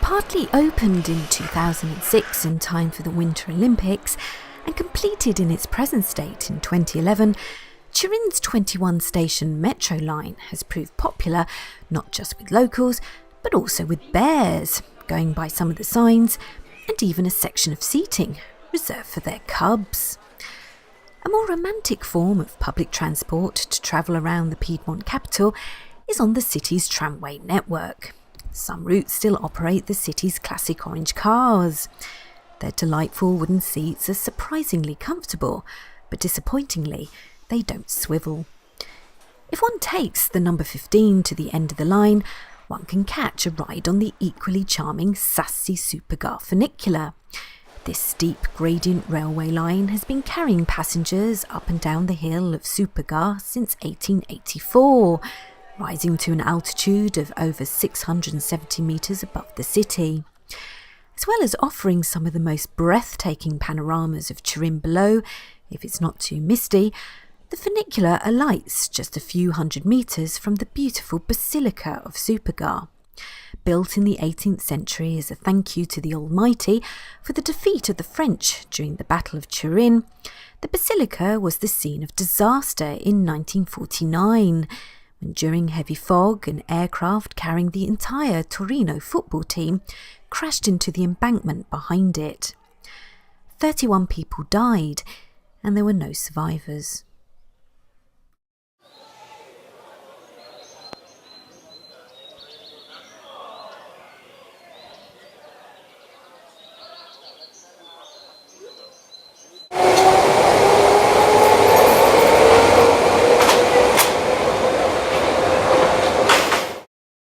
partly opened in 2006 in time for the Winter Olympics and completed in its present state in 2011, Turin's 21-station metro line has proved popular not just with locals, but also with bears, going by some of the signs, and even a section of seating reserved for their cubs. A more romantic form of public transport to travel around the Piedmont capital is on the city's tramway network. Some routes still operate the city's classic orange cars. Their delightful wooden seats are surprisingly comfortable, but disappointingly, they don't swivel. If one takes the number 15 to the end of the line, one can catch a ride on the equally charming Sassi Superga funicular. This steep gradient railway line has been carrying passengers up and down the hill of Superga since 1884, rising to an altitude of over 670 metres above the city. As well as offering some of the most breathtaking panoramas of Turin below, if it's not too misty, the funicular alights just a few hundred metres from the beautiful Basilica of Superga. Built in the 18th century as a thank you to the Almighty for the defeat of the French during the Battle of Turin, the Basilica was the scene of disaster in 1949, when during heavy fog an aircraft carrying the entire Torino football team crashed into the embankment behind it. 31 people died, and there were no survivors.